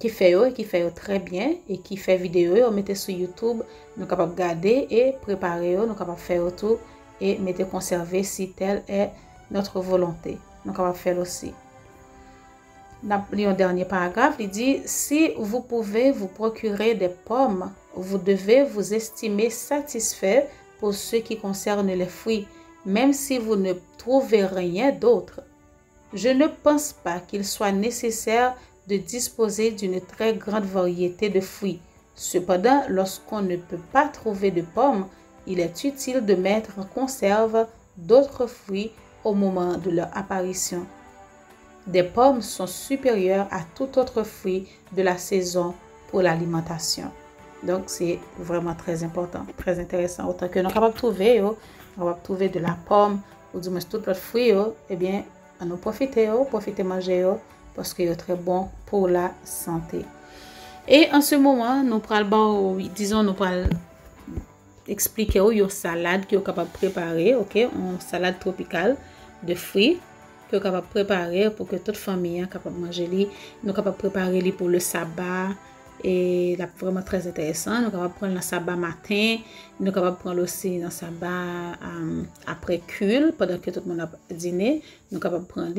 qui fait très bien et qui fait vidéo, on mettez sur YouTube, nous capable garder et préparer, nous capable faire tout et mettez conserver si telle est notre volonté. Nous capable faire aussi. Le dernier paragraphe, il dit si vous pouvez vous procurer des pommes, vous devez vous estimer satisfait pour ce qui concerne les fruits. Même si vous ne trouvez rien d'autre, je ne pense pas qu'il soit nécessaire de disposer d'une très grande variété de fruits. Cependant, lorsqu'on ne peut pas trouver de pommes, il est utile de mettre en conserve d'autres fruits au moment de leur apparition. Des pommes sont supérieures à tout autre fruit de la saison pour l'alimentation. Donc, c'est vraiment très important, très intéressant. Autant que nous sommes capables de trouver de la pomme ou du moins tout autre fruit, eh bien, on nous profiter manger parce que c'est très bon pour la santé. Et en ce moment, nous prenons, disons, nous prenons expliquer une salade que vous êtes capable de préparer, ok, une salade tropicale de fruits que vous êtes capable de préparer pour que toute famille soit capable de manger. Nous sommes capables de préparer pour le sabbat et là vraiment très intéressant. Nous sommes capables de prendre le sabbat matin, nous sommes capables de prendre aussi le sabbat après cul pendant que tout le monde a dîné. Nous sommes capables de prendre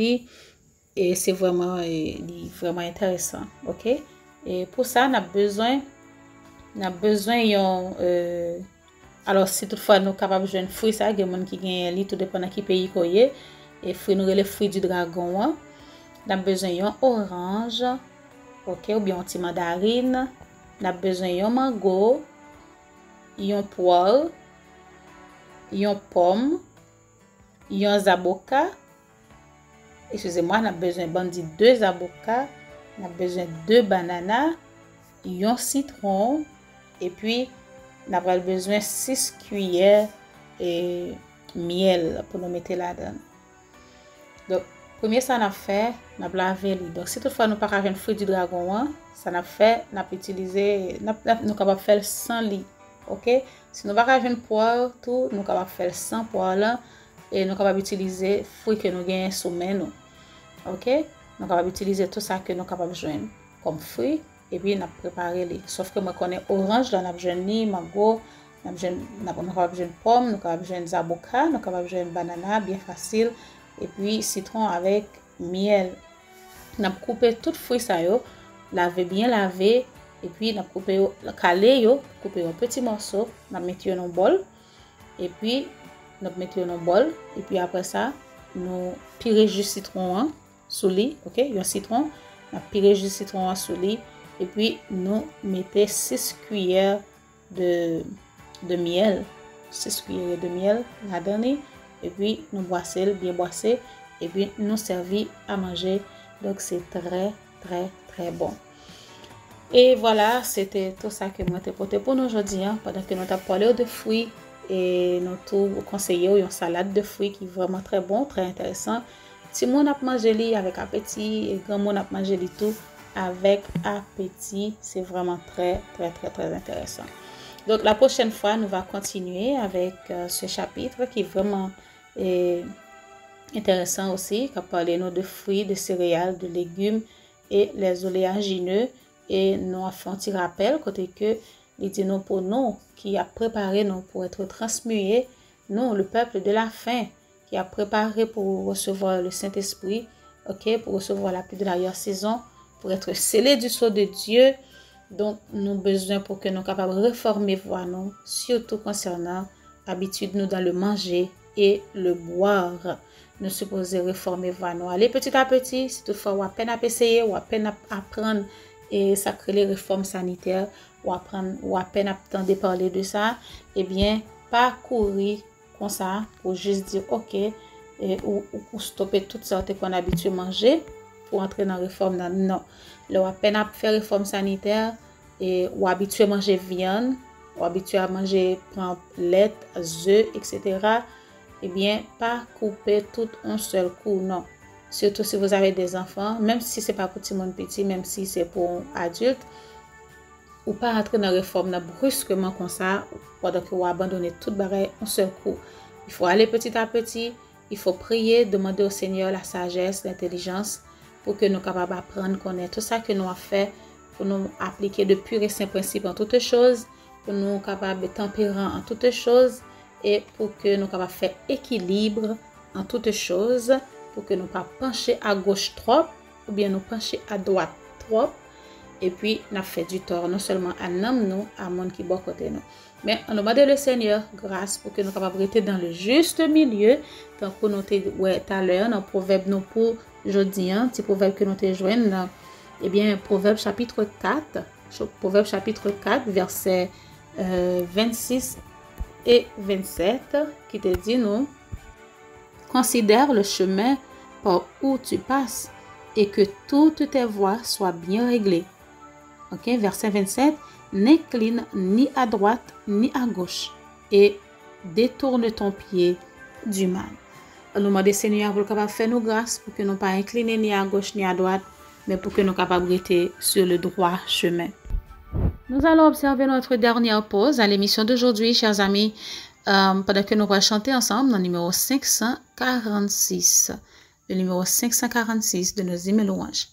et c'est vraiment intéressant, ok. Et pour ça, on a besoin alors si toutefois nous sommes capables de jouer un fruit, ça, il y a des gens qui gagnent, tout dépend de quel pays qu'on est. Et fruits, nous les fruits du dragon. On a besoin d'un orange, ok, ou bien un petit mandarine. On a besoin d'un mango, un poire, un pomme, un zaboka. Excusez-moi, on a besoin de 2 zaboka. On a besoin de 2 bananes, un citron, et puis on a besoin de 6 cuillères et miel pour nous mettre là-dedans. Donc, premier ça on a fait, on a lavé. Donc, si toutefois nous pas un fruit du dragon, ça n'a fait, on a utilisé, nous capable faire sans lit, ok? Si nous pas une poire, tout, nous capable faire sans poire là, et nous capable utiliser fruit que nous gagnons sous nous, ok? Nous capable utiliser tout ça que nous capable joindre comme fruit et puis nous préparer les. Sauf que moi connais orange, là nous joindre mango, nous capable joindre pomme, nous capable joindre zaboka, nous capable joindre banana bien facile et puis citron avec miel. Nous couper tout fruit ça yo, laver bien laver et puis nous couper caler yo, couper en petits morceaux, nous mettre dans un bol et puis nous mettre dans un bol et puis après ça nous pirer juste citron sous lit, ok, un citron, on pire juste citron sous lit et puis nous mettez 6 cuillères de miel, 6 cuillères de miel là-dedans et puis nous boisser bien boisser et puis nous servir à manger. Donc c'est très très très bon. Et voilà, c'était tout ça que moi t'ai porté pour nous aujourd'hui pendant que nous t'avons parlé de fruits et nous tout conseillé une salade de fruits qui est vraiment très bon, très intéressant. Si mon a mangé li avec appétit et grand mon a mangé li tout avec appétit, c'est vraiment très très très très intéressant. Donc la prochaine fois, nous va continuer avec ce chapitre qui est vraiment intéressant aussi, qui parle de fruits, de céréales, de légumes et les oléagineux et nous a fait un petit rappel côté que il dit nous pour nous qui a préparé nous pour être transmués, nous le peuple de la fin qui a préparé pour recevoir le Saint-Esprit, ok, pour recevoir la pluie de l'arrière-saison, pour être scellés du sceau de Dieu. Donc, nous avons besoin pour que nous soyons capables de réformer voix nous, surtout concernant l'habitude nous dans le manger et le boire. Nous supposons réformer voix nous. Allez petit à petit, si toutefois ou à peine à essayer, ou à peine à apprendre et sacrer les réformes sanitaires, ou à peine à attendre parler de ça, eh bien, pas courir comme ça pour juste dire ok ou stopper toute sorte qu'on a habitué à manger pour entrer dans la réforme. Non, là à peine à faire réforme sanitaire et ou habitué à manger viande ou habitué à manger lait, œufs, etc. Eh bien pas couper tout un seul coup, non. Surtout si vous avez des enfants, même si c'est pas pour tout le monde petit, même si c'est pour adultes, ou pas entrer dans la réforme brusquement comme ça pendant que vous abandonnez tout bagaille un seul coup. Il faut aller petit à petit, il faut prier, demander au Seigneur la sagesse, l'intelligence pour que nous soyons capables d'apprendre, connaître tout ça que nous avons fait, pour nous appliquer de purs et saints principes en toutes choses, pour nous soyons capables de tempérants en toutes choses et pour que nous soyons capables de faire équilibre en toutes choses, pour que nous ne pas pencher à gauche trop ou bien nous pencher à droite trop. Et puis, nous avons fait du tort, non seulement à nous, à monde qui est bon côté nous. Mais on demande le Seigneur grâce pour que nous soyons capables de rester dans le juste milieu. Tant que nous avons tout à l'heure, dans le proverbe nous pour aujourd'hui, petit proverbe que nous avons joint dans Eh bien, Proverbe chapitre 4, versets 26 et 27, qui te dit, nous, considère le chemin par où tu passes et que toutes tes voies soient bien réglées. Ok, verset 27, n'incline ni à droite ni à gauche et détourne ton pied du mal. Nous demandons Seigneur pour capable faire nos grâces pour que nous pas incliner ni à gauche ni à droite, mais pour que nous capables rester sur le droit chemin. Nous allons observer notre dernière pause à l'émission d'aujourd'hui, chers amis, pendant que nous allons chanter ensemble dans le numéro 546, le numéro 546 de nos hymnes louanges.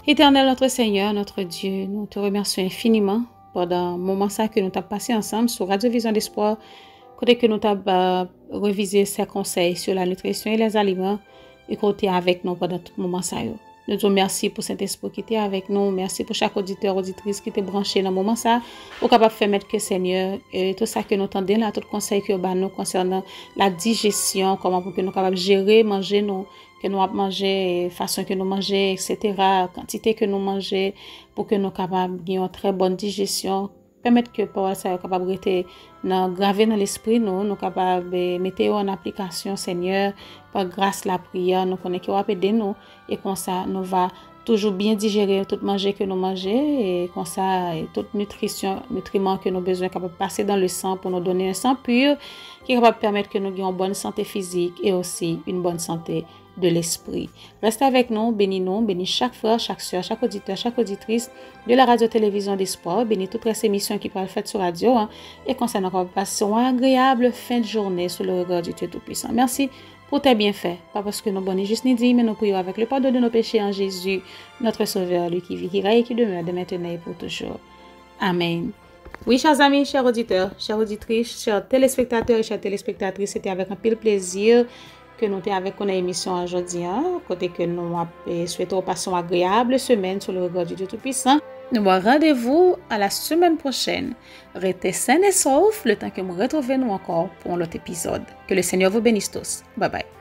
Éternel notre Seigneur, notre Dieu, nous te remercions infiniment pendant le moment ça que nous avons passé ensemble sur Radio Vision d'Espoir, côté que nous avons révisé ces conseils sur la nutrition et les aliments, et côté avec nous pendant tout le moment ça. Nous te remercions pour cet esprit qui était avec nous. Merci pour chaque auditeur, auditrice qui était branché dans le moment ça, pour capable faire mettre que Seigneur, et tout ça que nous entendons là, tout conseil que nous concernant la digestion, comment pour que nous capable gérer, manger nous, que nous manger, façon que nous manger, etc., quantité que nous manger, pour que nous capables d'avoir une très bonne digestion, permettre que pour ça capable rester gravé dans l'esprit nous capable mettre en application Seigneur par grâce la prière nous connaît qui va aider nous et comme ça nous va toujours bien digérer tout manger que nous mangeons et comme ça, et toute nutriments que nous avons besoin capable de passer dans le sang pour nous donner un sang pur qui est capable de permettre que nous ayons une bonne santé physique et aussi une bonne santé de l'esprit. Restez avec nous, bénis chaque frère, chaque soeur, chaque auditeur, chaque auditrice de la radio-télévision d'Espoir, bénis toutes les émissions qui peuvent être faites sur radio et concernant qu'on passe une agréable fin de journée sous le regard du Dieu Tout-Puissant. Merci pour tes bienfaits, pas parce que nous bonnes juste ni dit, mais nous prions avec le pardon de nos péchés en Jésus, notre Sauveur, lui qui vit, qui règne et qui demeure de maintenant et pour toujours. Amen. Oui, chers amis, chers auditeurs, chères auditrices, chers téléspectateurs et chères téléspectatrices, c'était avec un pile plaisir que nous sommes avec une émission aujourd'hui, côté que nous souhaitons passer une agréable semaine sur le regard du Dieu Tout-Puissant. Nous avons rendez-vous à la semaine prochaine. Restez sains et saufs le temps que nous retrouvions encore pour un autre épisode. Que le Seigneur vous bénisse tous. Bye bye.